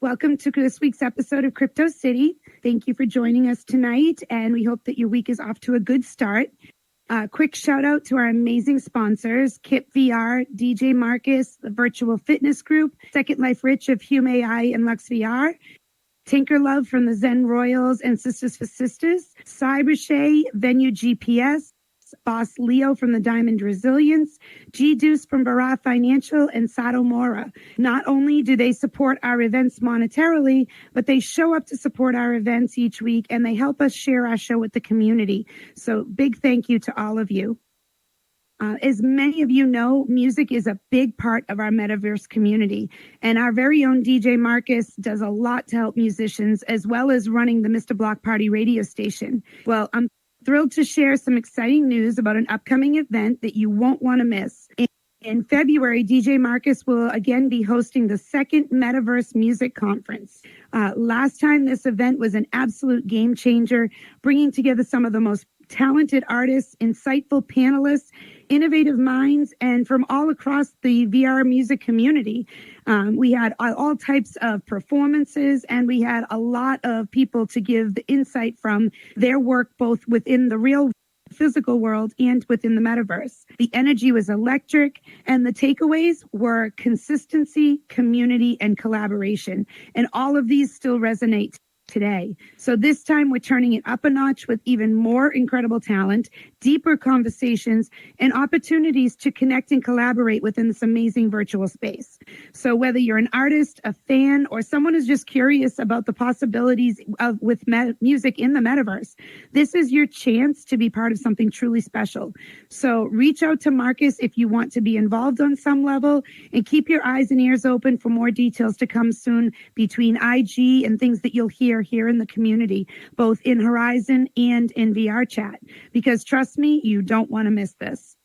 Welcome to this week's episode of Crypto City. Thank you for joining us tonight, and we hope that your week is off to a good start. Quick shout out to our amazing sponsors, Kip VR, DJ Marcus, the Virtual Fitness Group, Second Life Rich of Hume AI and Lux VR, Tinker Love from the Zen Royals and Sisters for Sisters, Cybershay, Venue GPS, Boss Leo from the Diamond Resilience, G Deuce from Barra Financial, and Sato Mora. Not only do they support our events monetarily, but they show up to support our events each week, and they help us share our show with the community. So big thank you to all of you. As many of you know, music is a big part of our Metaverse community, and our very own DJ Marcus does a lot to help musicians, as well as running the Mr. Block Party radio station. Well, I'm thrilled to share some exciting news about an upcoming event that you won't want to miss. In February, DJ Marcus will again be hosting the second Metaverse Music Conference. Last time, this event was an absolute game changer, bringing together some of the most talented artists, insightful panelists, innovative minds, and from all across the VR music community. We had all types of performances, and we had a lot of people to give the insight from their work, both within the real physical world and within the metaverse. The energy was electric, and the takeaways were consistency, community, and collaboration. And all of these still resonate today. So this time we're turning it up a notch with even more incredible talent, deeper conversations, and opportunities to connect and collaborate within this amazing virtual space. So whether you're an artist, a fan, or someone who's just curious about the possibilities with music in the metaverse, this is your chance to be part of something truly special. So reach out to Marcus if you want to be involved on some level, and keep your eyes and ears open for more details to come soon between IG and things that you'll hear here in the community, both in Horizon and in VR chat, because trust me, you don't want to miss this.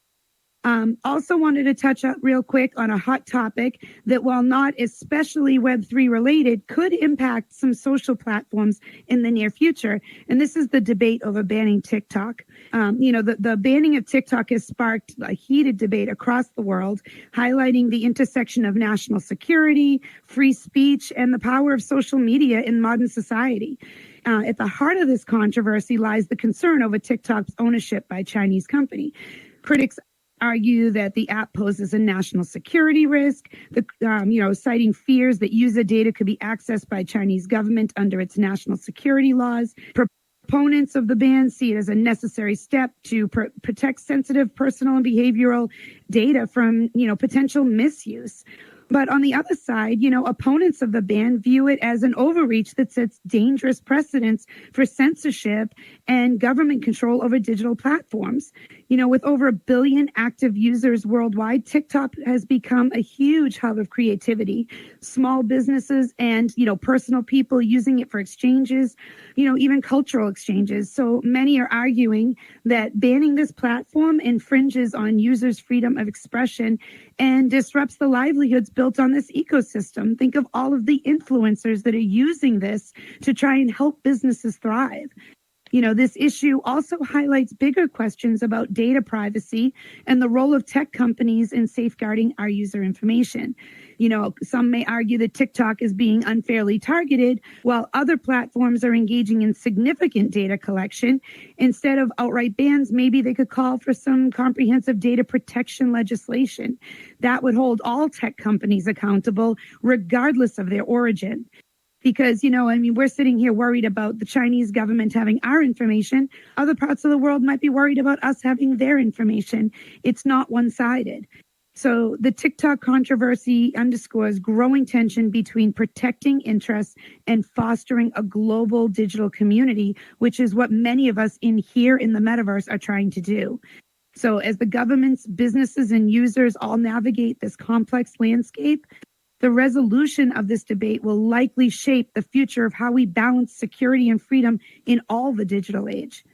Also wanted to touch up real quick on a hot topic that, while not especially Web3 related, could impact some social platforms in the near future. And this is the debate over banning TikTok. The banning of TikTok has sparked a heated debate across the world, highlighting the intersection of national security, free speech, and the power of social media in modern society. At the heart of this controversy lies the concern over TikTok's ownership by a Chinese company. Critics argue that the app poses a national security risk, citing fears that user data could be accessed by Chinese government under its national security laws. Proponents of the ban see it as a necessary step to protect sensitive personal and behavioral data from, potential misuse. But on the other side, opponents of the ban view it as an overreach that sets dangerous precedents for censorship and government control over digital platforms. With over 1 billion active users worldwide, TikTok has become a huge hub of creativity. Small businesses and, personal people using it for exchanges, even cultural exchanges. So many are arguing that banning this platform infringes on users' freedom of expression and disrupts the livelihoods built on this ecosystem. Think of all of the influencers that are using this to try and help businesses thrive. This issue also highlights bigger questions about data privacy and the role of tech companies in safeguarding our user information. Some may argue that TikTok is being unfairly targeted, while other platforms are engaging in significant data collection. Instead of outright bans, maybe they could call for some comprehensive data protection legislation that would hold all tech companies accountable, regardless of their origin. Because, we're sitting here worried about the Chinese government having our information. Other parts of the world might be worried about us having their information. It's not one-sided. So the TikTok controversy underscores growing tension between protecting interests and fostering a global digital community, which is what many of us here in the metaverse are trying to do. So as the governments, businesses, and users all navigate this complex landscape, the resolution of this debate will likely shape the future of how we balance security and freedom in all the digital age.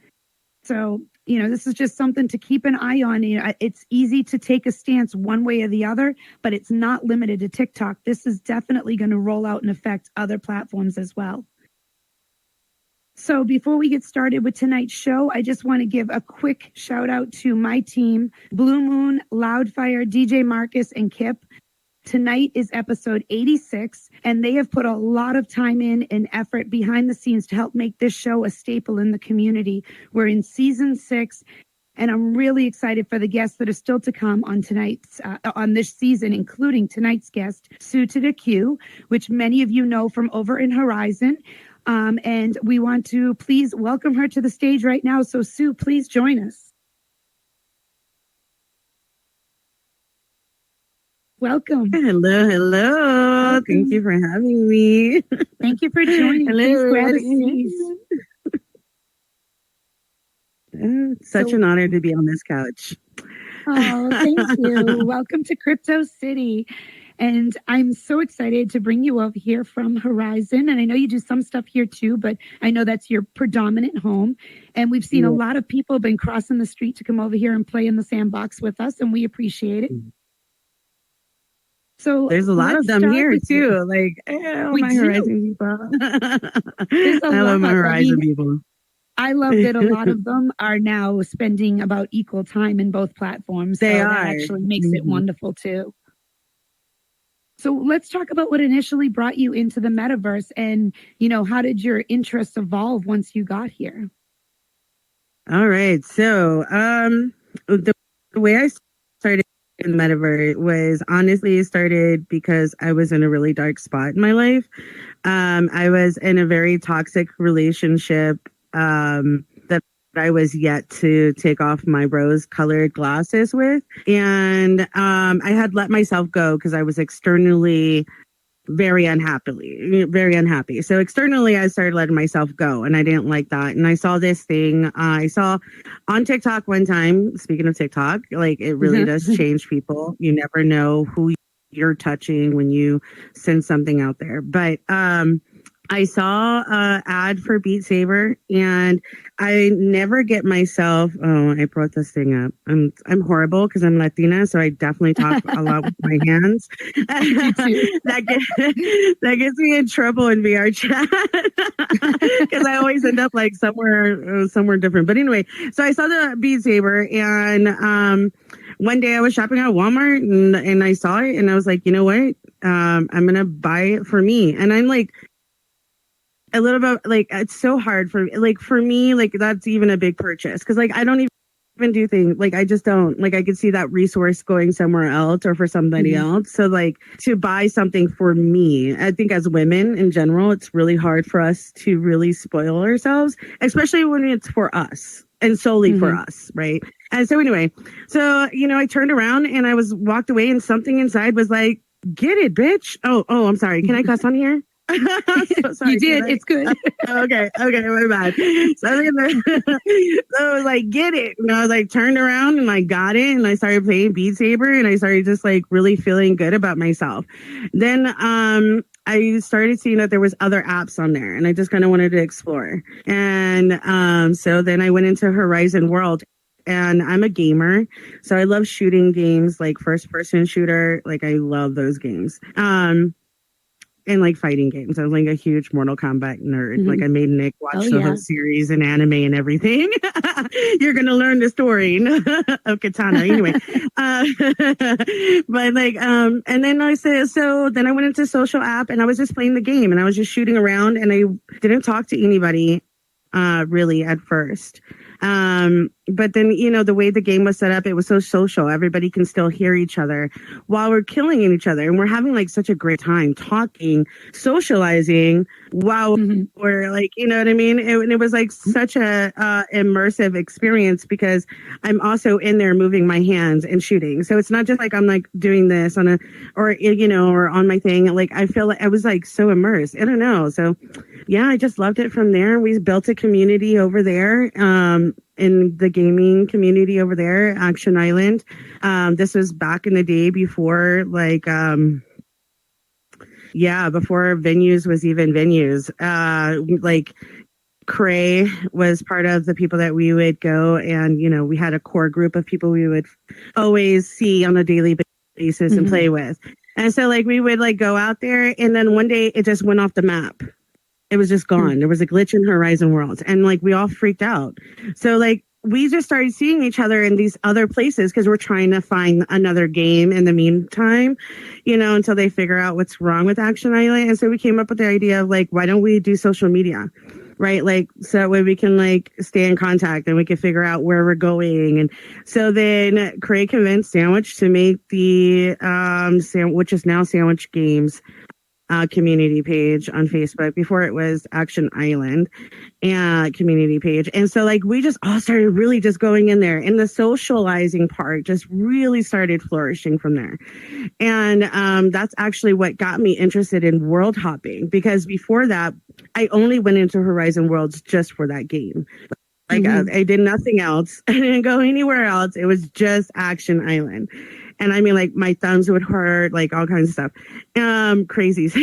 So, this is just something to keep an eye on. It's easy to take a stance one way or the other, but it's not limited to TikTok. This is definitely going to roll out and affect other platforms as well. So before we get started with tonight's show, I just want to give a quick shout out to my team, Blue Moon, Loudfire, DJ Marcus, and Kip. Tonight is episode 86, and they have put a lot of time in and effort behind the scenes to help make this show a staple in the community. We're in season 6, and I'm really excited for the guests that are still to come on on this season, including tonight's guest, Sue2DaQ, which many of you know from over in Horizon. And we want to please welcome her to the stage right now. So Sue, please join us. Welcome. Hello. Thank you for having me. Thank you for joining. Hello. Such an honor to be on this couch. Oh, thank you. Welcome to Crypto City. And I'm so excited to bring you over here from Horizon. And I know you do some stuff here too, but I know that's your predominant home. And we've seen a lot of people been crossing the street to come over here and play in the sandbox with us, and we appreciate it. So there's a lot of them here too. Like, my Horizon people. I love my Horizon people. I love that a lot of them are now spending about equal time in both platforms. They are. That actually makes it wonderful too. So let's talk about what initially brought you into the metaverse, and, how did your interests evolve once you got here? All right. So, the way I started in metaverse was honestly started because I was in a really dark spot in my life. I was in a very toxic relationship that I was yet to take off my rose-colored glasses with, and I had let myself go because I was externally very unhappy. So externally, I started letting myself go, and I didn't like that. And I saw this thing I saw on TikTok one time. Speaking of TikTok, like, it really does change people. You never know who you're touching when you send something out there. But I saw an ad for Beat Saber, and I never get myself. Oh, I brought this thing up. I'm horrible because I'm Latina, so I definitely talk a lot with my hands. that gets me in trouble in VR chat because I always end up like somewhere different. But anyway, so I saw the Beat Saber, and one day I was shopping at Walmart, and I saw it, and I was like, you know what? I'm gonna buy it for me, and I'm like, a little bit like, it's so hard for me, like that's even a big purchase because like I don't even do things, like I just don't, like I could see that resource going somewhere else or for somebody else. So like to buy something for me, I think as women in general, it's really hard for us to really spoil ourselves, especially when it's for us and solely for us, right? And so anyway, so I turned around and I walked away, and something inside was like, get it, bitch. Oh, I'm sorry, can I cuss on here? So sorry, you did. It's good. Okay, my bad. So I was like, get it. And I was like, turned around and I got it, and I started playing Beat Saber, and I started just like really feeling good about myself. Then I started seeing that there was other apps on there, and I just kind of wanted to explore. And so then I went into Horizon World. And I'm a gamer, so I love shooting games, like first-person shooter. Like I love those games. And like fighting games. I was like a huge Mortal Kombat nerd. Like I made Nick watch the whole series and anime and everything. You're gonna learn the story of Katana. Anyway, but like, and then I said, so then I went into social app, and I was just playing the game, and I was just shooting around, and I didn't talk to anybody really at first. But then, the way the game was set up, it was so social. Everybody can still hear each other while we're killing each other. And we're having like such a great time talking, socializing while we're like, you know what I mean? It was like such a immersive experience because I'm also in there moving my hands and shooting. So it's not just like I'm like doing this or on my thing. Like I feel like I was like so immersed. I don't know. So yeah, I just loved it from there. We built a community over there. In the gaming community over there, Action Island. This was back in the day before before venues was even venues. Like Cray was part of the people that we would go, and we had a core group of people we would always see on a daily basis and play with. And so like we would like go out there, and then one day it just went off the map. It was just gone. There was a glitch in Horizon Worlds, and like we all freaked out. So like we just started seeing each other in these other places because we're trying to find another game in the meantime, until they figure out what's wrong with Action Island. And so we came up with the idea of like, why don't we do social media? Right. Like, so that way we can like stay in contact and we can figure out where we're going. And so then Craig convinced Sandwich to make the, which is now Sandwich Games, community page on Facebook. Before it was Action Island community page. And so like we just all started really just going in there, and the socializing part just really started flourishing from there. And that's actually what got me interested in world hopping, because before that I only went into Horizon Worlds just for that game. Like I did nothing else. I didn't go anywhere else. It was just Action Island. And I mean, like my thumbs would hurt, like all kinds of stuff. Crazies.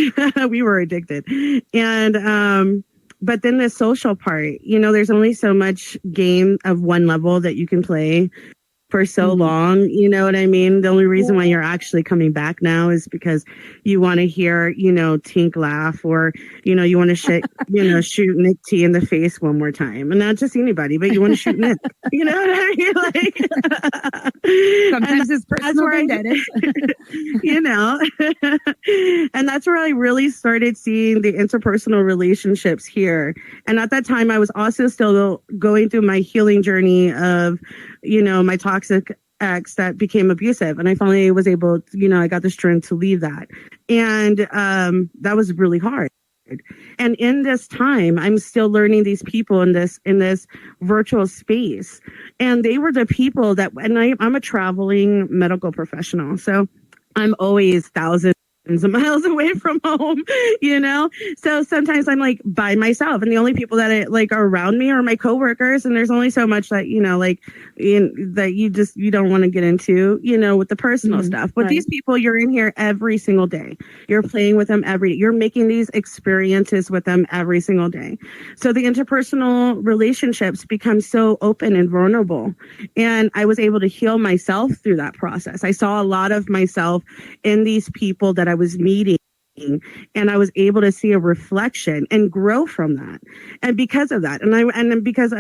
We were addicted. And but then the social part, there's only so much game of one level that you can play for so long. You know what I mean? The only reason why you're actually coming back now is because you want to hear, Tink laugh, or, you want to shoot Nick T in the face one more time. And not just anybody, but you want to shoot Nick. You know what I mean? Like, sometimes it's personal vendettas. And that's where I really started seeing the interpersonal relationships here. And at that time, I was also still going through my healing journey of, my toxic ex that became abusive. And I finally was able, I got the strength to leave that. And that was really hard. And in this time, I'm still learning these people in this virtual space. And they were the people that, and I'm a traveling medical professional. So I'm always thousands of miles away from home, So sometimes I'm like by myself, and the only people that are around me are my coworkers. And there's only so much that, that you don't want to get into, with the personal stuff. But these people, you're in here every single day. You're playing with them you're making these experiences with them every single day. So the interpersonal relationships become so open and vulnerable. And I was able to heal myself through that process. I saw a lot of myself in these people that I was meeting, and I was able to see a reflection and grow from that. And because of that,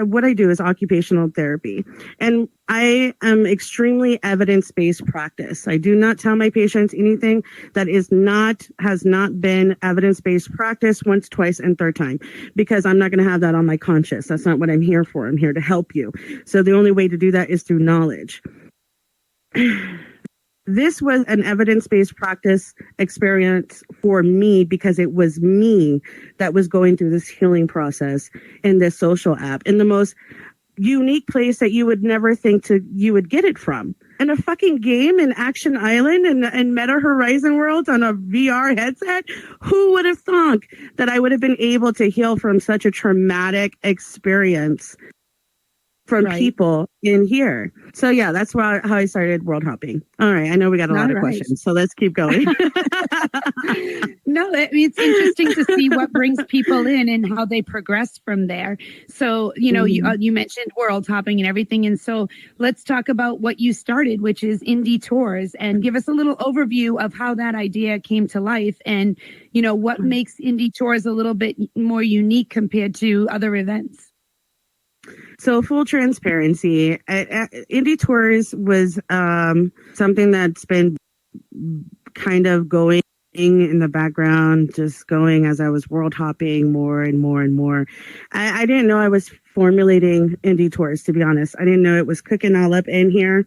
what I do is occupational therapy, and I am extremely evidence-based practice. I do not tell my patients anything that has not been evidence-based practice once, twice, and third time, because I'm not going to have that on my conscience. That's not what I'm here for. I'm here to help you. So the only way to do that is through knowledge. This was an evidence-based practice experience for me, because it was me that was going through this healing process in this social app, in the most unique place that you would never think you would get it from. In a fucking game in Action Island and Meta Horizon Worlds on a VR headset. Who would have thought that I would have been able to heal from such a traumatic experience from people in here? So yeah, that's how I started world hopping. All right, I know we got a lot of questions, so let's keep going. No, it's interesting to see what brings people in and how they progress from there. So, you mentioned world hopping and everything. And so let's talk about what you started, which is indie tours, and give us a little overview of how that idea came to life, and, what makes indie tours a little bit more unique compared to other events. So full transparency, Indie Tours was something that's been kind of going in the background, just going as I was world hopping more and more and more. I didn't know I was formulating Indie Tours, to be honest. I didn't know it was cooking all up in here,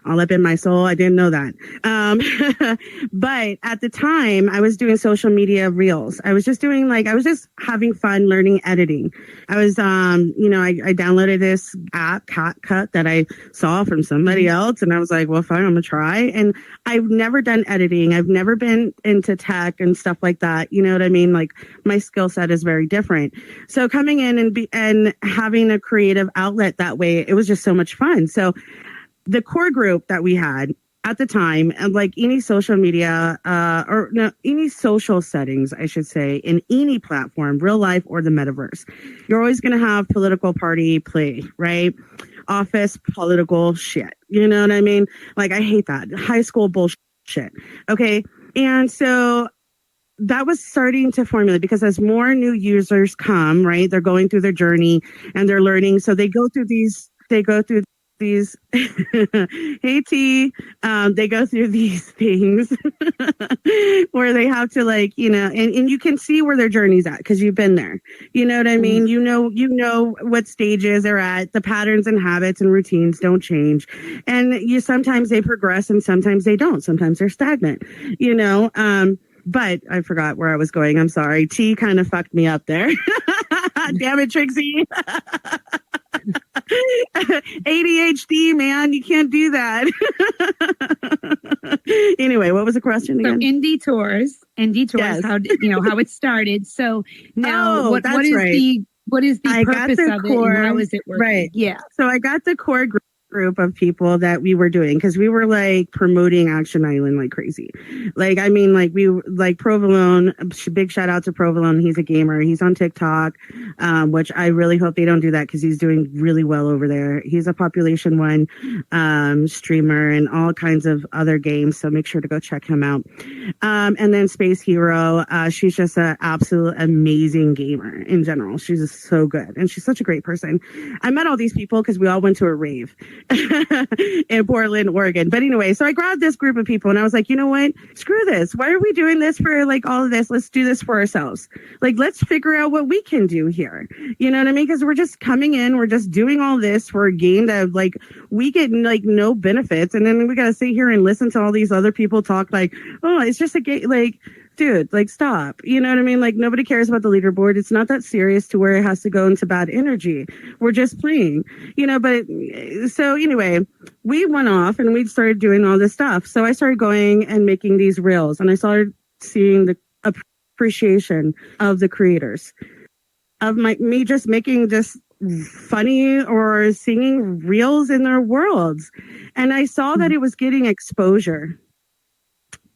all up in my soul. I didn't know that. But at the time, I was doing social media reels. I was just having fun learning editing. I was, I downloaded this app, CapCut, that I saw from somebody else. And I was like, well, fine, I'm going to try. And I've never done editing. I've never been into tech and stuff like that. You know what I mean? Like, my skill set is very different. So coming in and having a creative outlet that way, it was just so much fun. So the core group that we had at the time, and like any social media, any social settings, I should say, in any platform, real life or the metaverse, you're always going to have political party play, right? Office political shit. You know what I mean? Like, I hate that. High school bullshit. Okay. And so that was starting to formulate, because as more new users come, right, they're going through their journey and they're learning. So they go through these they go through these hey T, they go through these things where they have to like, and you can see where their journey's at because you've been there. You know what I mean? You know what stages they're at. The patterns and habits and routines don't change. And sometimes they progress and sometimes they don't. Sometimes they're stagnant, but I forgot where I was going. I'm sorry. T kind of fucked me up there. Damn it, Trixie. ADHD, man, you can't do that. Anyway, what was the question again? So indie tours, yes. How it started. So now, what is the purpose of it, and how is it working? Right. Yeah. So I got the core group of people that we were doing because we were like promoting Action Island like crazy. Like, I mean, like we like Provolone, big shout out to Provolone. He's a gamer. He's on TikTok, which I really hope they don't do that because he's doing really well over there. He's a Population 1 streamer and all kinds of other games. So make sure to go check him out. And then Space Hero. She's just an absolute amazing gamer in general. She's just so good. And she's such a great person. I met all these people because we all went to a rave in Portland, Oregon. But anyway, so I grabbed this group of people and I was like, you know what? Screw this. Why are we doing this for like all of this? Let's do this for ourselves. Like, let's figure out what we can do here. You know what I mean? Because we're just coming in, we're just doing all this for a game that like we get like no benefits. And then we got to sit here and listen to all these other people talk like, oh, it's just a game. Like, dude, like, stop. You know what I mean? Like, nobody cares about the leaderboard. It's not that serious to where it has to go into bad energy. We're just playing, but so anyway, we went off and we started doing all this stuff. So I started going and making these reels and I started seeing the appreciation of the creators of me just making just funny or singing reels in their worlds. And I saw that it was getting exposure.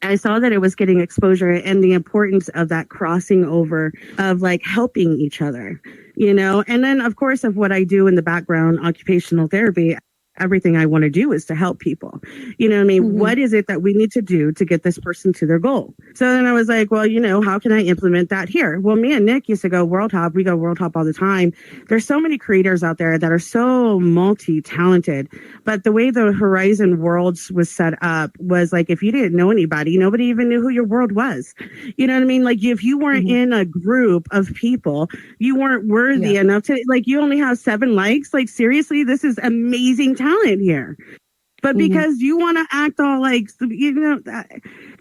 I saw that it was getting exposure and the importance of that crossing over of like helping each other, and then of course of what I do in the background, occupational therapy. Everything I want to do is to help people. You know what I mean? Mm-hmm. What is it that we need to do to get this person to their goal? So then I was like, well, how can I implement that here? Well, me and Nick used to go World Hop. We go World Hop all the time. There's so many creators out there that are so multi-talented. But the way the Horizon Worlds was set up was like, if you didn't know anybody, nobody even knew who your world was. You know what I mean? Like if you weren't in a group of people, you weren't worthy enough to, like, you only have 7 likes. Like, seriously, this is amazing talent here, but because you want to act all like,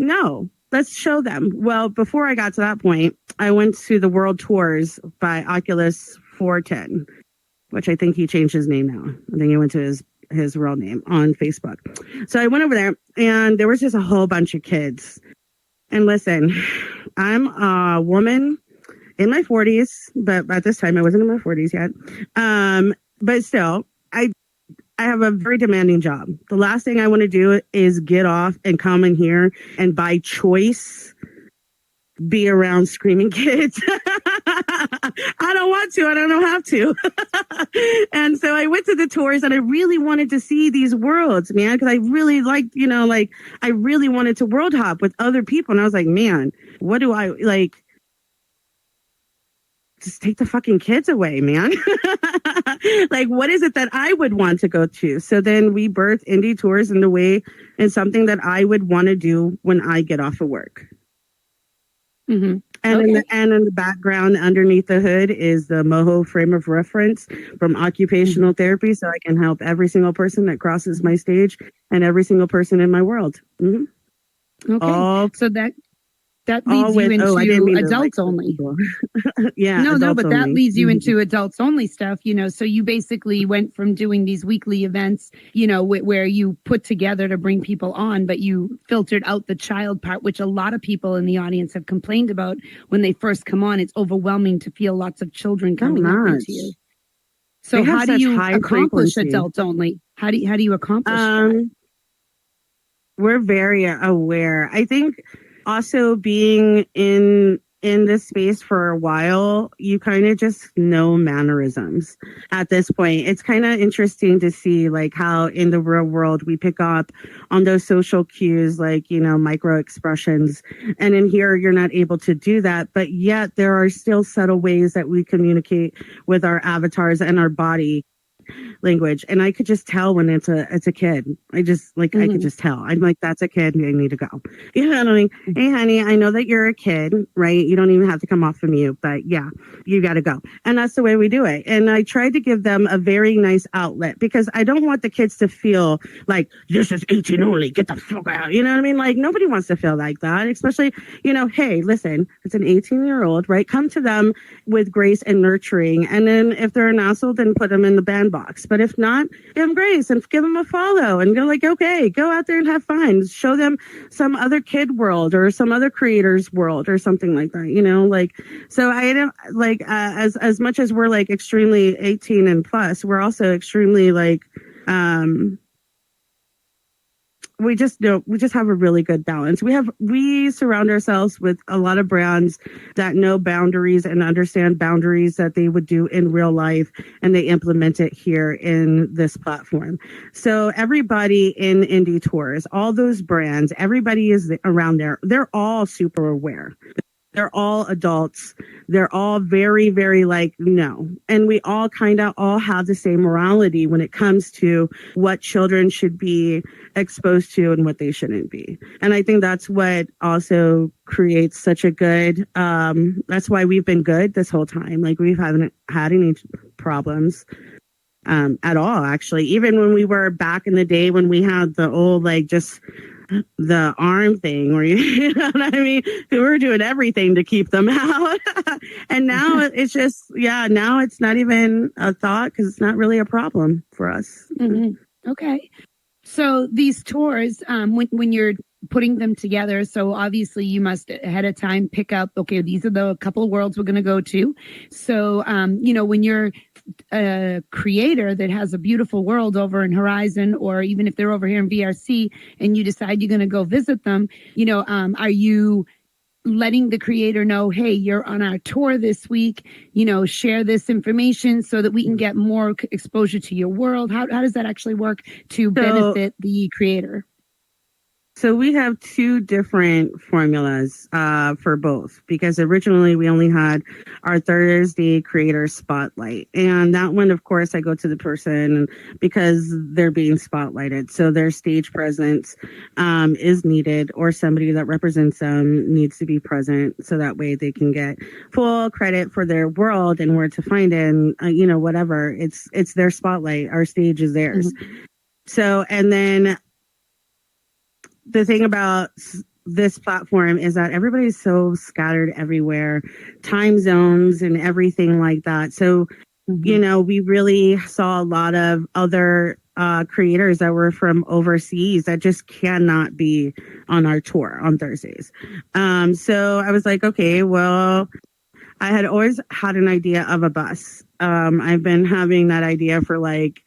no, let's show them. Well, before I got to that point, I went to the World Tours by Oculus 410, which I think he changed his name now. I think he went to his real name on Facebook. So I went over there and there was just a whole bunch of kids. And listen, I'm a woman in my 40s, but at this time I wasn't in my 40s yet. But still, I have a very demanding job. The last thing I want to do is get off and come in here and by choice be around screaming kids. I don't want to. I don't know how to. And so I went to the tours and I really wanted to see these worlds, man, because I really liked, I really wanted to world hop with other people. And I was like, man, what do I like? Just take the fucking kids away, man. Like, what is it that I would want to go to? So then we birthed indie tours in the way and something that I would want to do when I get off of work. Mm-hmm. And in the background, underneath the hood, is the Moho frame of reference from occupational therapy, so I can help every single person that crosses my stage and every single person in my world. Mm-hmm. Okay, so that leads you into adults only. Yeah. But that leads you into adults only stuff, so you basically went from doing these weekly events, where you put together to bring people on, but you filtered out the child part, which a lot of people in the audience have complained about when they first come on. It's overwhelming to feel lots of children coming up into you. So how do you accomplish adults only? How do you accomplish that? We're very aware. I think also being in this space for a while, you kind of just know mannerisms at this point. It's kind of interesting to see like how in the real world we pick up on those social cues, like, micro expressions. And in here, you're not able to do that. But yet there are still subtle ways that we communicate with our avatars and our body language, and I could just tell when it's a kid. I just like I could just tell. I'm like, that's a kid. They need to go. You know what I mean? Hey, honey, I know that you're a kid, right? You don't even have to come off of mute, but yeah, you got to go. And that's the way we do it. And I tried to give them a very nice outlet because I don't want the kids to feel like this is 18 only. Get the fuck out. You know what I mean? Like nobody wants to feel like that, especially, you know, hey, listen, it's an 18-year-old, right? Come to them with grace and nurturing. And then if they're an asshole, then put them in the bandbox. But if not, give them grace and give them a follow and go like, okay, go out there and have fun. Show them some other kid world or some other creator's world or something like that, you know, like, so I don't like, as much as we're like extremely 18 and plus, we're also extremely like, we just have a really good balance. We surround ourselves with a lot of brands that know boundaries and understand boundaries that they would do in real life, and they implement it here in this platform. So everybody in indie tours, all those brands, everybody is around there. They're all super aware. They're all adults. They're all very, very like, no. And we all kind of all have the same morality when it comes to what children should be exposed to and what they shouldn't be. And I think that's what also creates such a good, that's why we've been good this whole time. Like we haven't had any problems at all, actually. Even when we were back in the day when we had the old, like just the arm thing where you know what I mean? We were doing everything to keep them out. And now it's just, now it's not even a thought because it's not really a problem for us. Okay. So these tours, when you're putting them together, so obviously you must ahead of time pick up, okay, these are the couple of worlds we're going to go to. So, you know, when you're a creator that has a beautiful world over in Horizon, or even if they're over here in VRC and you decide you're going to go visit them, you know, are you letting the creator know, hey, you're on our tour this week, you know, share this information so that we can get more exposure to your world? How does that actually work to benefit the creator? So we have two different formulas for both, because originally we only had our Thursday creator spotlight. And that one, of course, I go to the person because they're being spotlighted. So their stage presence is needed, or somebody that represents them needs to be present. So that way they can get full credit for their world and where to find it. And, you know, whatever, it's their spotlight. Our stage is theirs. So, and then the thing about this platform is that everybody's so scattered everywhere, time zones and everything like that. So, you know, we really saw a lot of other creators that were from overseas that just cannot be on our tour on Thursdays. So I was like, okay, well, I had always had an idea of a bus. I've been having that idea for like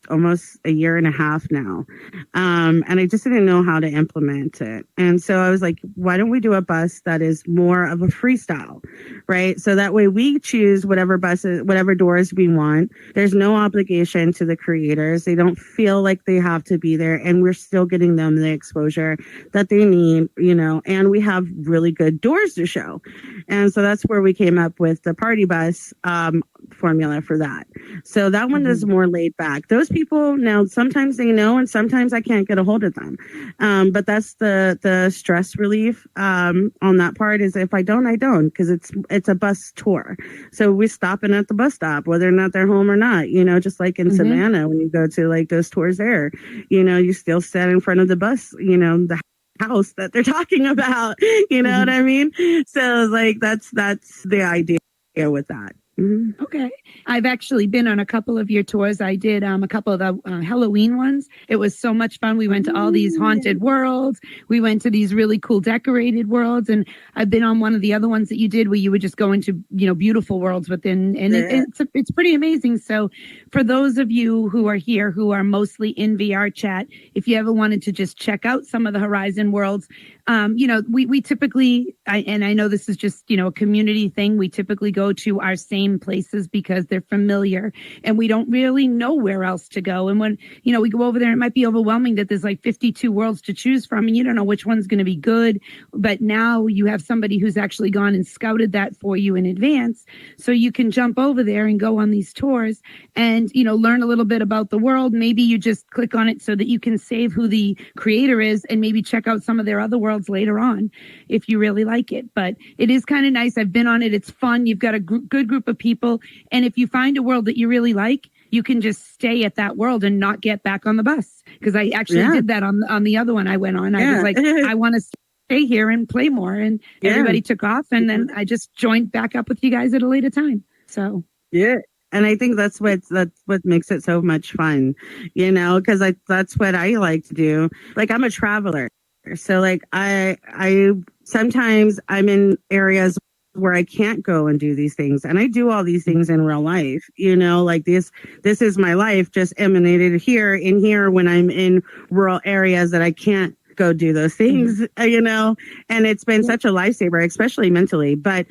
almost a year and a half now. And I just didn't know how to implement it. And so I was like, why don't we do a bus that is more of a freestyle, right? So that way we choose whatever buses, whatever doors we want. There's no obligation to the creators. They don't feel like they have to be there, and we're still getting them the exposure that they need, you know, and we have really good doors to show. And so that's where we came up with the party bus formula for that. So that one is more laid back. Those people now, sometimes they know and sometimes I can't get a hold of them. But that's the stress relief on that part, is if I don't, I don't, because it's a bus tour. So we're stopping at the bus stop, whether or not they're home or not, you know, just like in Savannah, when you go to like those tours there, you know, you still sit in front of the bus, you know, the house that they're talking about, you know what I mean? So like, that's the idea with that. Okay. I've actually been on a couple of your tours. I did a couple of the Halloween ones. It was so much fun. We went to all these haunted worlds. We went to these really cool decorated worlds. And I've been on one of the other ones that you did where you would just go into, you know, beautiful worlds within. And it's pretty amazing. So for those of you who are here, who are mostly in VR chat, if you ever wanted to just check out some of the Horizon worlds, we typically, and I know this is just, a community thing. We typically go to our same same places because they're familiar and we don't really know where else to go. And when, we go over there, it might be overwhelming that there's like 52 worlds to choose from and you don't know which one's going to be good. But now you have somebody who's actually gone and scouted that for you in advance. So you can jump over there and go on these tours and, learn a little bit about the world. Maybe you just click on it so that you can save who the creator is and maybe check out some of their other worlds later on if you really like it. But it is kind of nice. I've been on it. It's fun. You've got a good group of people. And if you find a world that you really like, you can just stay at that world and not get back on the bus. Because I actually did that on the other one I went on. I was like, I want to stay here and play more. And everybody took off. And then I just joined back up with you guys at a later time. So, yeah. And I think that's what makes it so much fun, because that's what I like to do. Like, I'm a traveler. So like I sometimes I'm in areas where I can't go and do these things. And I do all these things in real life, like this is my life just emanated here when I'm in rural areas that I can't go do those things, and it's been such a lifesaver, especially mentally. But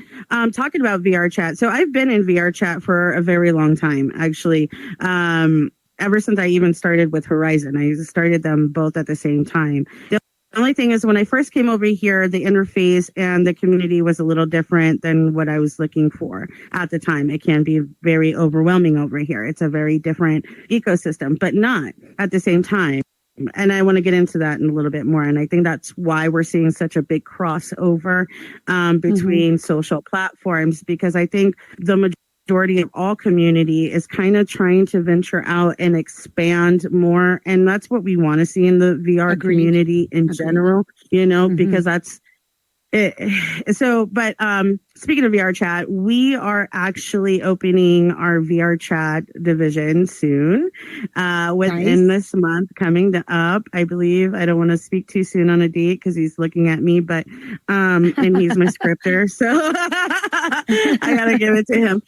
talking about VR chat. So I've been in VR chat for a very long time, actually. Ever since I even started with Horizon, I started them both at the same time. The only thing is when I first came over here, the interface and the community was a little different than what I was looking for at the time. It can be very overwhelming over here. It's a very different ecosystem, but not at the same time. And I want to get into that in a little bit more. And I think that's why we're seeing such a big crossover between social platforms, because I think the majority of all community is kind of trying to venture out and expand more. And that's what we want to see in the VR community in general, because that's it. So, but speaking of VR chat, we are actually opening our VR chat division soon, within this month coming up, I believe. I don't want to speak too soon on a date because he's looking at me, but, and he's my scripter. So I got to give it to him.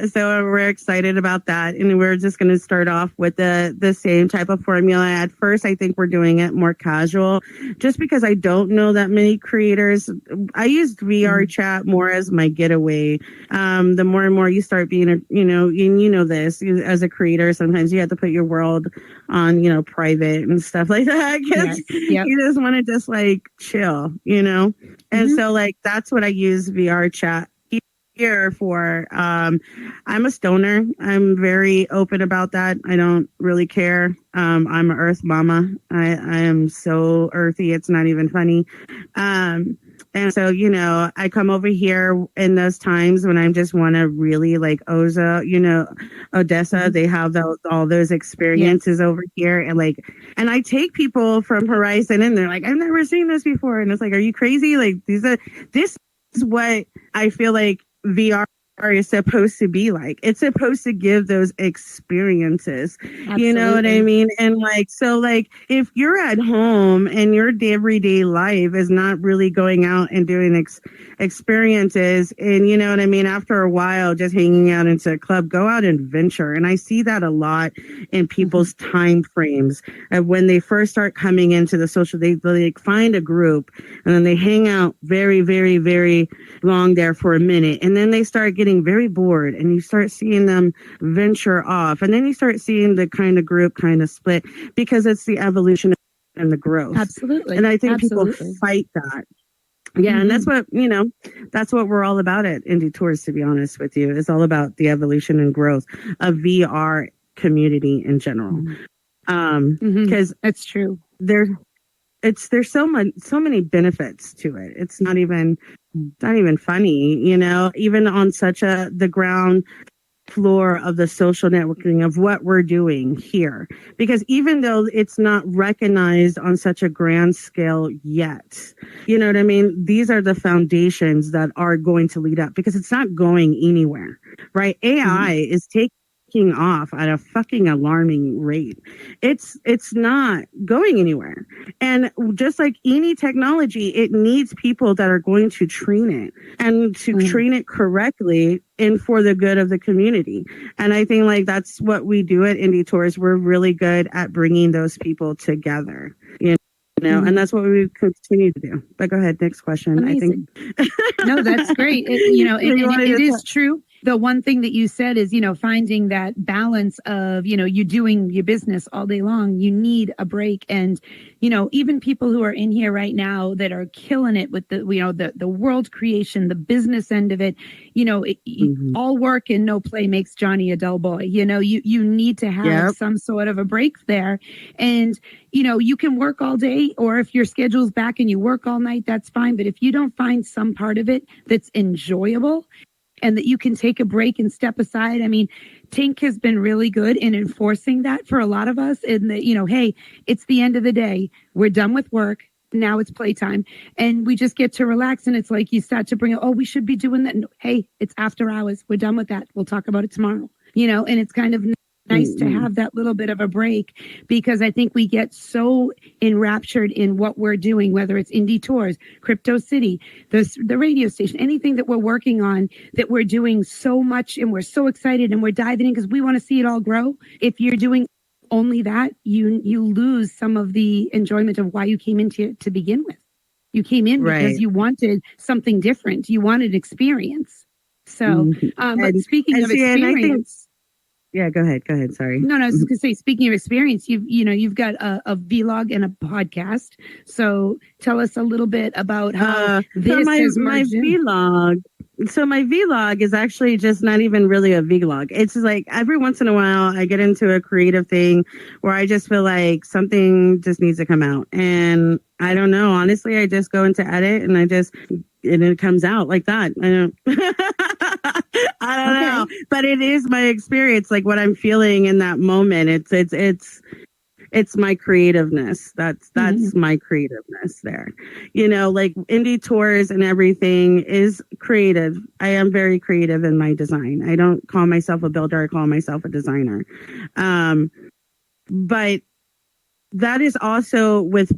So we're excited about that. And we're just going to start off with the same type of formula. At first, I think we're doing it more casual just because I don't know that many creators. I used VR chat more as my getaway. The more and more you start being, this as a creator, sometimes you have to put your world on, private and stuff like that. You just want to just like chill, and so like that's what I use VR chat here for. I'm a stoner. I'm very open about that. I don't really care. I'm an earth mama. I am so earthy. It's not even funny. And so, I come over here in those times when I just want to really like Odessa, they have all those experiences over here. And I take people from Horizon and they're like, I've never seen this before. And it's like, are you crazy? Like this is what I feel like VR is supposed to be like. It's supposed to give those experiences. Absolutely. You know what I mean? And if you're at home and your everyday life is not really going out and doing experiences, and you know what I mean, after a while just hanging out into a club, go out and venture. And I see that a lot in people's time frames of when they first start coming into the social. They find a group and then they hang out very, very, very long there for a minute, and then they start getting very bored, and you start seeing them venture off, and then you start seeing the kind of group kind of split because it's the evolution and the growth. Absolutely. And I think people fight that. Yeah, and that's what we're all about at Indie Tours, to be honest with you. It's all about the evolution and growth of VR community in general. Because that's true. There's so many benefits to it. It's not even funny, even on such the ground floor of the social networking of what we're doing here. Because even though it's not recognized on such a grand scale yet, you know what I mean? These are the foundations that are going to lead up, because it's not going anywhere, right? AI is taking off at a fucking alarming rate. It's not going anywhere. And just like any technology, it needs people that are going to train it and to train it correctly and for the good of the community. And I think that's what we do at Indie Tours. We're really good at bringing those people together, and that's what we continue to do. But go ahead, next question. Amazing. I think. No, that's great. It is true. the one thing that you said is, finding that balance of, you doing your business all day long, you need a break. And, even people who are in here right now that are killing it with the world creation, the business end of it, all work and no play makes Johnny a dull boy. You need to have some sort of a break there. And, you can work all day, or if your schedule's back and you work all night, that's fine. But if you don't find some part of it that's enjoyable, and that you can take a break and step aside. I mean, Tink has been really good in enforcing that for a lot of us. In that, hey, it's the end of the day. We're done with work. Now it's playtime. And we just get to relax. And it's like you start to bring it, we should be doing that. No, hey, it's after hours. We're done with that. We'll talk about it tomorrow. And it's kind of nice to have that little bit of a break, because I think we get so enraptured in what we're doing, whether it's indie tours, Crypto City, the radio station, anything that we're working on, that we're doing so much and we're so excited and we're diving in because we want to see it all grow. If you're doing only that, you lose some of the enjoyment of why you came into to begin with. You came in because you wanted something different. You wanted experience. So, but speaking of experience. Yeah, go ahead. Sorry. No, I was just going to say, speaking of experience, you've got a vlog and a podcast. So tell us a little bit about how this has merged in. Vlog. So my vlog is actually just not even really a vlog. It's like every once in a while I get into a creative thing where I just feel like something just needs to come out. And I don't know. Honestly, I just go into edit and it comes out like that. I don't know, but it is my experience, like what I'm feeling in that moment. It's my creativeness. That's my creativeness there. Like indie tours and everything is creative. I am very creative in my design. I don't call myself a builder. I call myself a designer. But that is also with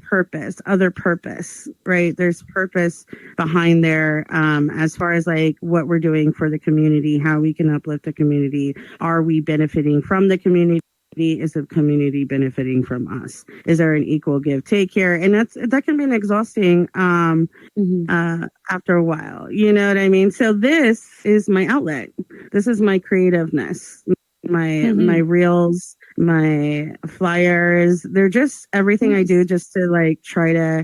other purpose, right? There's purpose behind there, as far as like what we're doing for the community, how we can uplift the community. Are we benefiting from the community? Is the community benefiting from us? Is there an equal give take here? And that can be exhausting after a while. You know what I mean? So this is my outlet. This is my creativeness. My reels, my flyers, they're just everything I do just to like try to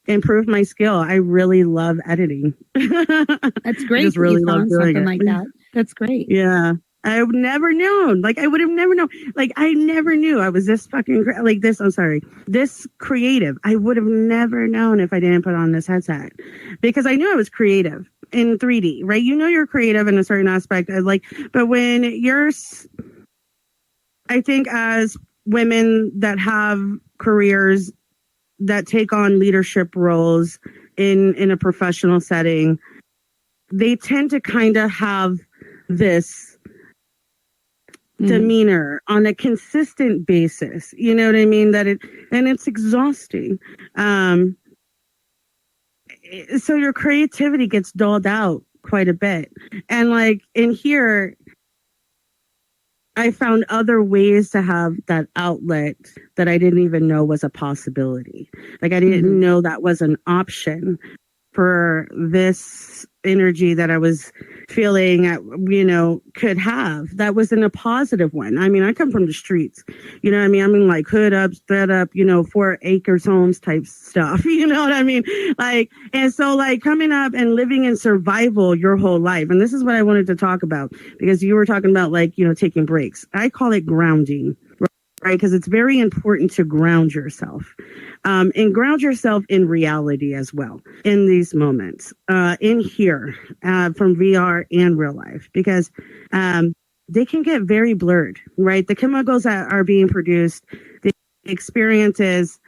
improve my skill. I really love editing. That's great. Just really love doing something like that. That's great. Yeah. I would never known. Like I would have never known. Like I never knew I was this fucking like this. I'm sorry. This creative. I would have never known if I didn't put on this headset, because I knew I was creative in 3D, right? You're creative in a certain aspect. But when I think as women that have careers that take on leadership roles in a professional setting, they tend to kind of have this demeanor on a consistent basis. You know what I mean? And it's exhausting. So your creativity gets dulled out quite a bit. And like in here, I found other ways to have that outlet that I didn't even know was a possibility. Like I didn't know that was an option for this energy that I was feeling, could have. That wasn't a positive one. I mean, I come from the streets, you know what I mean? I mean, like hood up, thread up, 4 acres homes type stuff, you know what I mean? Like, and so like coming up and living in survival your whole life. And this is what I wanted to talk about, because you were talking about like, taking breaks. I call it grounding, right? Because it's very important to ground yourself, and ground yourself in reality as well in these moments, in here, from VR and real life, because they can get very blurred, right? The chemicals that are being produced, the experiences,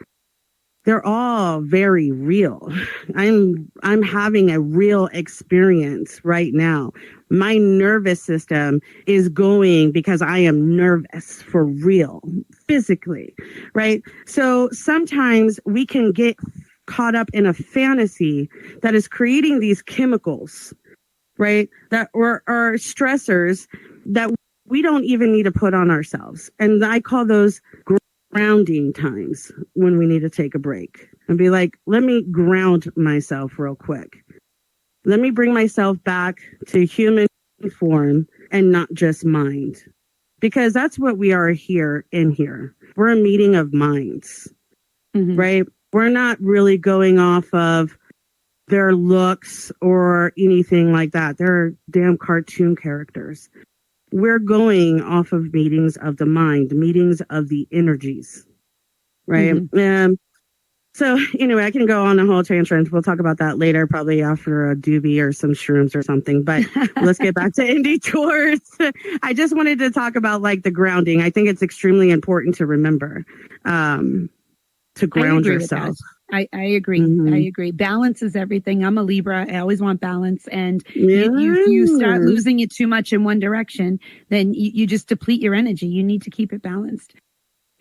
they're all very real. I'm having a real experience right now. My nervous system is going because I am nervous for real, physically, right? So sometimes we can get caught up in a fantasy that is creating these chemicals, right? That are stressors that we don't even need to put on ourselves. And I call those grounding times, when we need to take a break and be like, let me ground myself real quick. Let me bring myself back to human form and not just mind. Because that's what we are here in here. We're a meeting of minds, right? We're not really going off of their looks or anything like that. They're damn cartoon characters. We're going off of meetings of the mind, meetings of the energies, right? So anyway, I can go on a whole tangent. We'll talk about that later, probably after a doobie or some shrooms or something. But let's get back to indie tours. I just wanted to talk about like the grounding. I think it's extremely important to remember to ground yourself. I agree. I agree. Balance is everything. I'm a Libra. I always want balance. And you start losing it too much in one direction, then you just deplete your energy. You need to keep it balanced.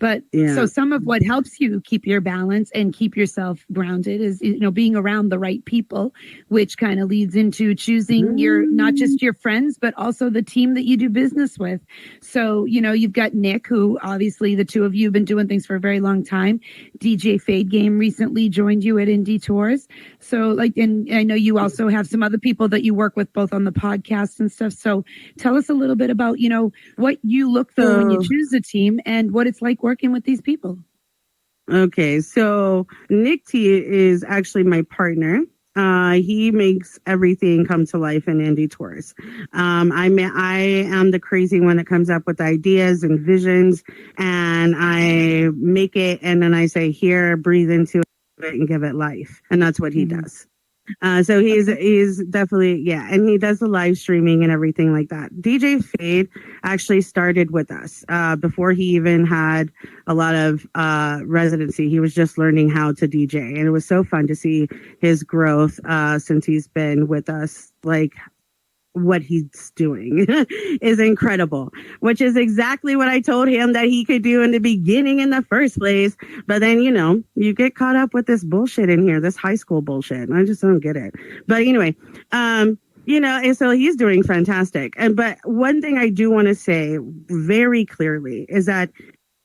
But so some of what helps you keep your balance and keep yourself grounded is, being around the right people, which kind of leads into choosing not just your friends, but also the team that you do business with. So, you've got Nick, who obviously the two of you have been doing things for a very long time. DJ Fade Game recently joined you at Indie Tours. So and I know you also have some other people that you work with both on the podcast and stuff. So tell us a little bit about, what you look for when you choose a team and what it's like working with these people. Okay, so Nick T is actually my partner. He makes everything come to life in Indie Tours. I am the crazy one that comes up with ideas and visions, and I make it, and then I say, here, breathe into it and give it life. And that's what he does. So he's definitely, and he does the live streaming and everything like that. DJ Fade actually started with us before he even had a lot of residency. He was just learning how to DJ, and it was so fun to see his growth since he's been with us. Like, what he's doing is incredible, which is exactly what I told him that he could do in the beginning in the first place. But then, you get caught up with this bullshit in here, this high school bullshit. And I just don't get it. But anyway, and so he's doing fantastic. But one thing I do want to say very clearly is that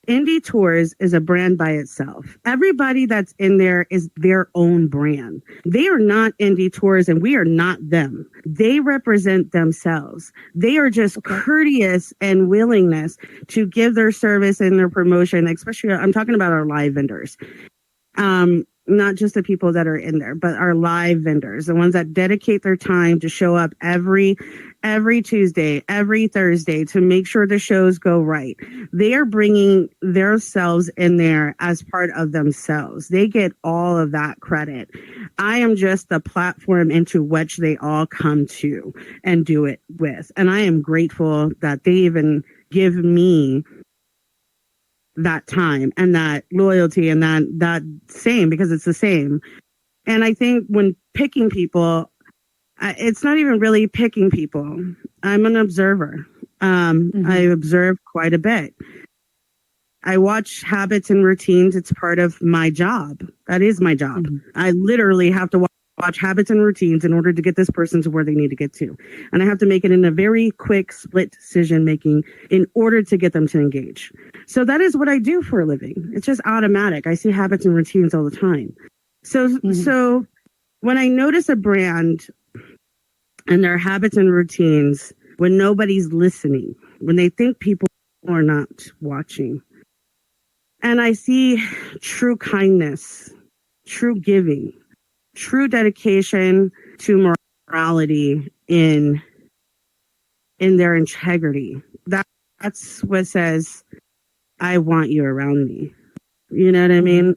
Indie Tours is a brand by itself. Everybody that's in there is their own brand. They are not Indie Tours and we are not them. They represent themselves. They are just courteous and willingness to give their service and their promotion, especially I'm talking about our live vendors. Not just the people that are in there, but our live vendors, the ones that dedicate their time to show up every Tuesday, every Thursday to make sure the shows go right. They are bringing themselves in there as part of themselves. They get all of that credit. I am just the platform into which they all come to and do it with. And I am grateful that they even give me that time and that loyalty and that same, because it's the same. And I think when picking people, it's not even really picking people. I'm an observer. I observe quite a bit. I watch habits and routines. It's part of my job. That is my job. I literally have to watch habits and routines in order to get this person to where they need to get to. And I have to make it in a very quick split decision making in order to get them to engage. So that is what I do for a living. It's just automatic. I see habits and routines all the time. So when I notice a brand and their habits and routines, when nobody's listening, when they think people are not watching, and I see true kindness, true giving, true dedication to morality in their integrity. That's what says, I want you around me. You know what I mean?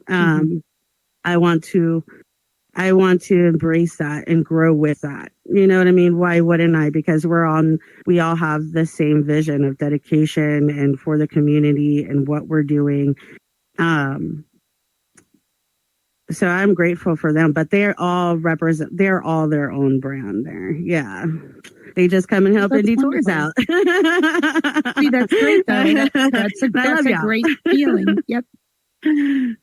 I want to embrace that and grow with that. You know what I mean? Why wouldn't I? Because we all have the same vision of dedication and for the community and what we're doing. So I'm grateful for them, but they're all their own brand there. Yeah. They just come and help Indie Tours out. See, that's great though. That's a great feeling. Yep.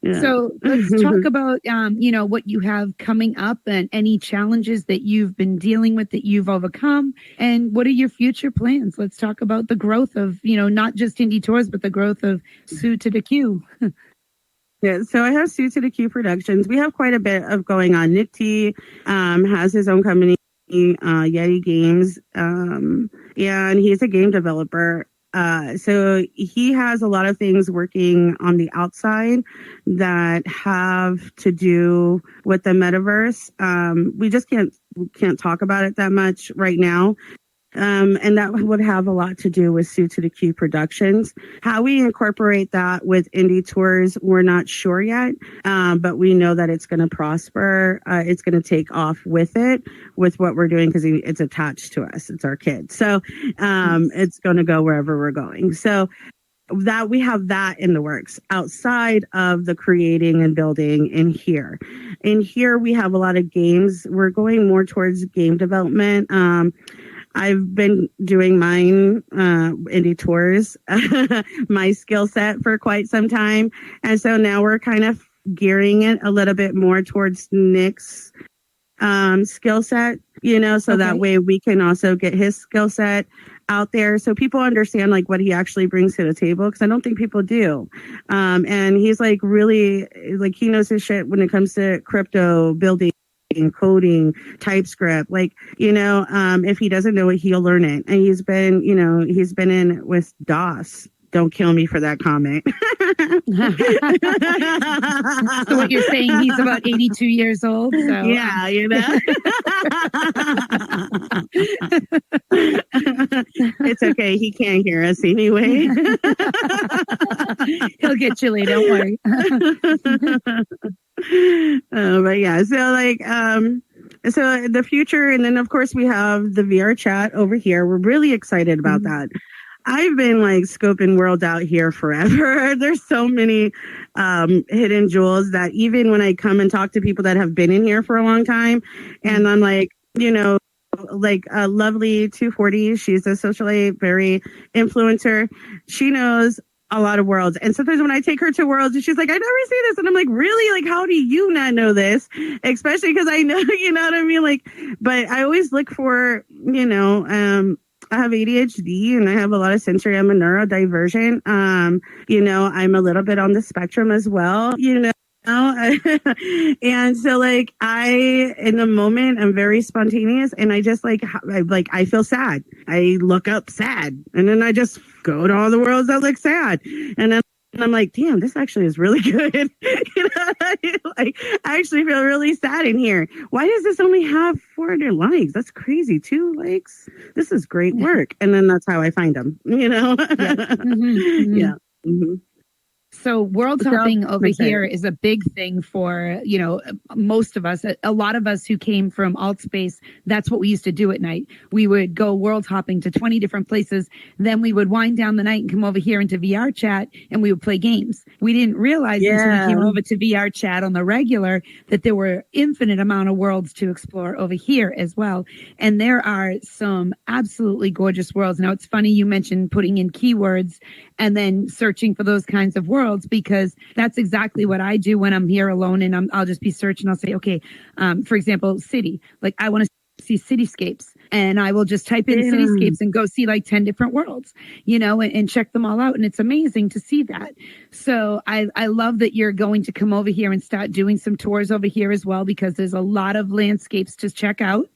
Yeah. So let's talk about, what you have coming up and any challenges that you've been dealing with that you've overcome, and what are your future plans? Let's talk about the growth of, not just Indie Tours, but the growth of Sue2DaQ. Yeah, so I have Sue2DaQ Productions. We have quite a bit of going on. Nick T has his own company Yeti Games, and he's a game developer. So he has a lot of things working on the outside that have to do with the metaverse. We just can't talk about it that much right now. And that would have a lot to do with Sue2DaQ Productions. How we incorporate that with indie tours, we're not sure yet, but we know that it's going to prosper. It's going to take off with what we're doing because it's attached to us. It's our kid. So it's going to go wherever we're going. So that we have that in the works outside of the creating and building in here. In here, we have a lot of games. We're going more towards game development. I've been doing mine indie tours, my skill set for quite some time. And so now we're kind of gearing it a little bit more towards Nick's skill set, so that way we can also get his skill set out there so people understand like what he actually brings to the table, because I don't think people do. And he's like really like he knows his shit when it comes to crypto building, coding, TypeScript, if he doesn't know it, he'll learn it. And he's been in with DOS. Don't kill me for that comment. So what you're saying, he's about 82 years old. So. Yeah, It's okay. He can't hear us anyway. He'll get chilly. Don't worry. But yeah, so the future, and then of course we have the VR chat over here. We're really excited about that. I've been like scoping worlds out here forever. There's so many hidden jewels that even when I come and talk to people that have been in here for a long time, and I'm like, lovely 240, she's a socialite, very influencer. She knows a lot of worlds. And sometimes when I take her to worlds, she's like, I never see this. And I'm like, really? Like, how do you not know this? Especially because I know, you know what I mean? Like, but I always look for, I have ADHD and I have a lot of sensory. I'm a neurodivergent. I'm a little bit on the spectrum as well, and so like in the moment I'm very spontaneous, and I just I feel sad. I look up sad, and then I just go to all the worlds that look sad, and then I'm like, damn, this actually is really good. I actually feel really sad in here. Why does this only have 400 likes? That's crazy. 2 likes. This is great work. And then that's how I find them. Yeah. Mm-hmm. Yeah. Mm-hmm. So world hopping over here is a big thing for, most of us, a lot of us who came from alt space. That's what we used to do at night. We would go world hopping to 20 different places. Then we would wind down the night and come over here into VR chat and we would play games. We didn't realize until we came over to VR chat on the regular that there were infinite amount of worlds to explore over here as well. And there are some absolutely gorgeous worlds. Now, it's funny you mentioned putting in keywords and then searching for those kinds of worlds, because that's exactly what I do when I'm here alone, and I'll just be searching. I'll say, okay, for example, city, like I want to see cityscapes, and I will just type in cityscapes and go see like 10 different worlds, and check them all out. And it's amazing to see that. So I love that you're going to come over here and start doing some tours over here as well, because there's a lot of landscapes to check out.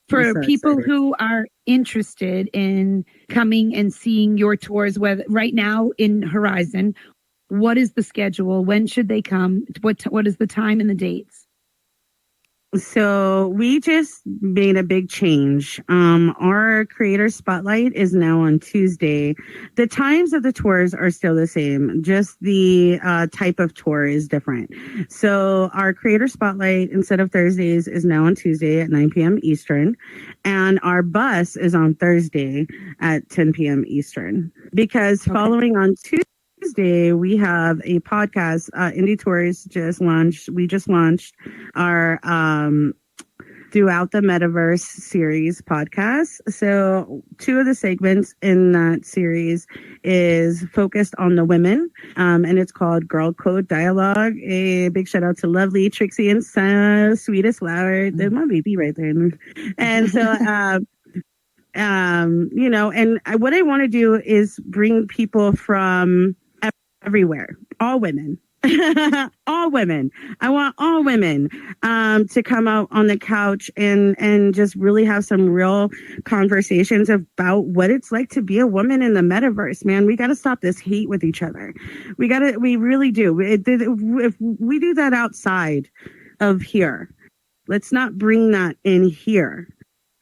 For people who are interested in coming and seeing your tours, whether right now in Horizon, what is the schedule? When should they come? What is the time and the dates? So we just made a big change. Our creator spotlight is now on Tuesday. The times of the tours are still the same, just the type of tour is different. So our creator spotlight, instead of Thursdays, is now on Tuesday at 9 p.m. Eastern. And our bus is on Thursday at 10 p.m. Eastern. Because following on Tuesday, we have a podcast. Indie Tours we just launched our Throughout the Metaverse series podcast. So 2 of the segments in that series is focused on the women, and it's called Girl Code Dialogue. A big shout out to lovely Trixie and Sweetest Flower. There's my baby right there. And so and what I want to do is bring people from everywhere, all women, All women. I want all women to come out on the couch and just really have some real conversations about what it's like to be a woman in the metaverse. Man, we got to stop this hate with each other. We really do. If we do that outside of here, let's not bring that in here.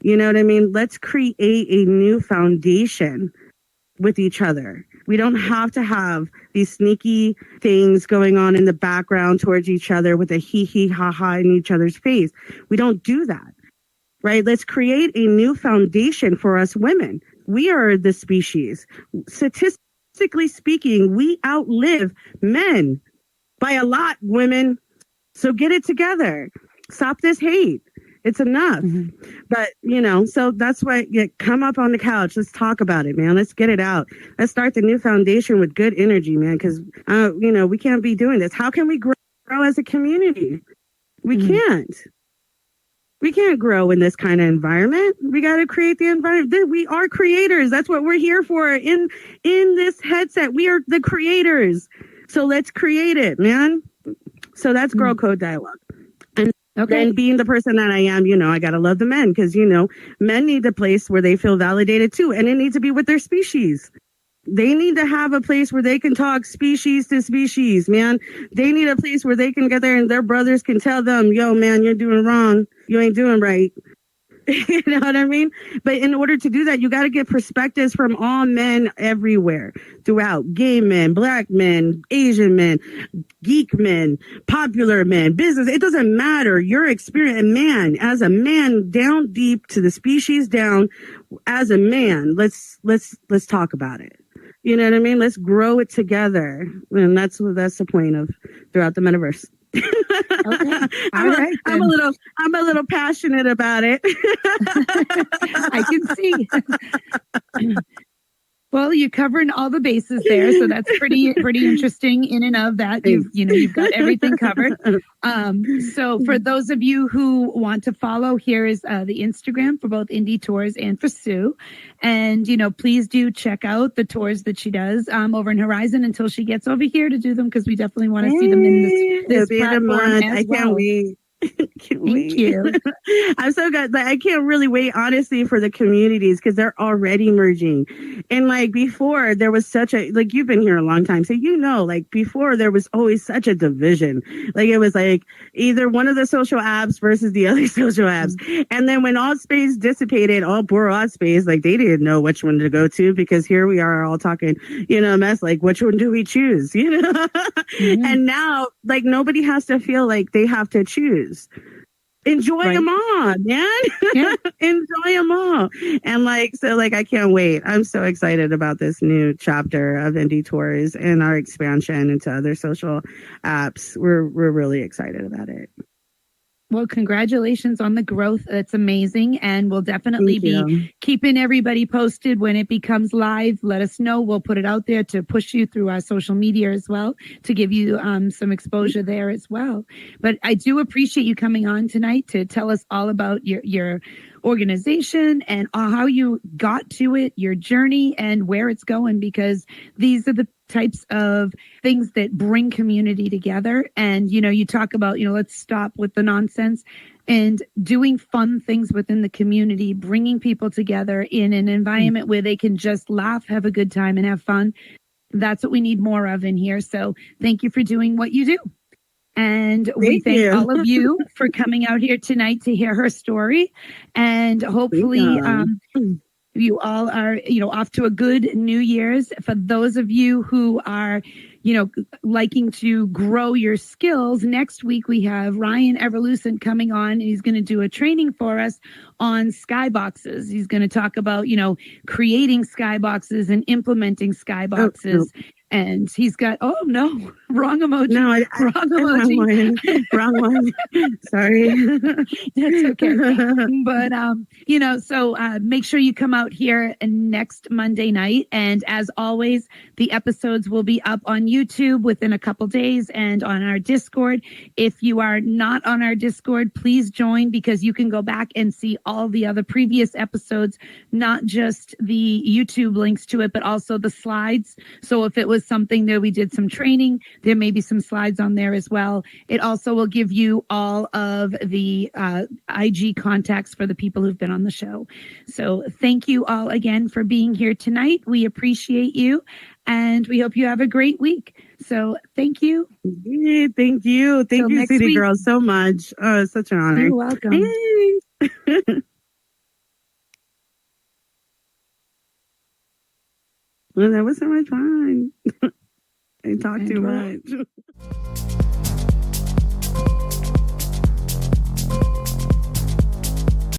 You know what I mean? Let's create a new foundation with each other. We don't have to have these sneaky things going on in the background towards each other with a hee hee ha ha in each other's face. We don't do that, right? Let's create a new foundation for us women. We are the species. Statistically speaking, we outlive men by a lot, women. So get it together. Stop this hate. It's enough. But, so that's why come up on the couch. Let's talk about it, man. Let's get it out. Let's start the new foundation with good energy, man, because, we can't be doing this. How can we grow as a community? We can't. We can't grow in this kind of environment. We got to create the environment. We are creators. That's what we're here for. In this headset, we are the creators. So let's create it, man. So that's Girl Code Dialogue. Okay. And being the person that I am, I got to love the men because, men need a place where they feel validated too. And it needs to be with their species. They need to have a place where they can talk species to species, man. They need a place where they can get there and their brothers can tell them, yo, man, you're doing wrong. You ain't doing right. You know what I mean? But in order to do that, you got to get perspectives from all men everywhere throughout. Gay men, black men, Asian men, geek men, popular men, business. It doesn't matter. Your experience, man, as a man down deep to the species down, as a man, let's talk about it. You know what I mean? Let's grow it together. And that's the point of throughout the metaverse. Okay. I'm a little passionate about it. I can see. Well, you're covering all the bases there, so that's pretty interesting in and of that. You've got everything covered. So for those of you who want to follow, here is the Instagram for both Indie Tours and for Sue. And, please do check out the tours that she does over in Horizon until she gets over here to do them, because we definitely want to see them in this platform as I can't wait. Thank you. I'm so good. I can't really wait, honestly, for the communities because they're already merging. And before, there was such a you've been here a long time, so before there was always such a division. It was either one of the social apps versus the other social apps. And then when all space dissipated, all poor odd space, they didn't know which one to go to, because here we are all talking, mess, which one do we choose? And now nobody has to feel like they have to choose. Enjoy them all, man. Yeah. Enjoy them all. And I can't wait. I'm so excited about this new chapter of Indie Tours and our expansion into other social apps. We're really excited about it. Well, congratulations on the growth. That's amazing. And we'll definitely be keeping everybody posted when it becomes live. Let us know. We'll put it out there to push you through our social media as well, to give you some exposure there as well. But I do appreciate you coming on tonight to tell us all about your organization and how you got to it, your journey, and where it's going, because these are the types of things that bring community together. And, you talk about, let's stop with the nonsense and doing fun things within the community, bringing people together in an environment where they can just laugh, have a good time, and have fun. That's what we need more of in here. So thank you for doing what you do. And we thank all of you for coming out here tonight to hear her story. And hopefully you all are, off to a good New Year's. For those of you who are, liking to grow your skills, next week we have Ryan Everlucent coming on, and he's going to do a training for us on skyboxes. He's going to talk about, creating skyboxes and implementing skyboxes. And he's got, wrong emoji. No, wrong emoji. Wrong one. Sorry. That's okay. But, so make sure you come out here next Monday night. And as always, the episodes will be up on YouTube within a couple days and on our Discord. If you are not on our Discord, please join, because you can go back and see all all the other previous episodes, not just the YouTube links to it, but also the slides. So if it was something that we did some training, there may be some slides on there as well. It also will give you all of the IG contacts for the people who've been on the show. So thank you all again for being here tonight. We appreciate you, and we hope you have a great week. So thank you. Yeah, thank you. Thank you, CityGirl, so much. Such an honor. You're welcome. Well, that was so much fun. I talked too much.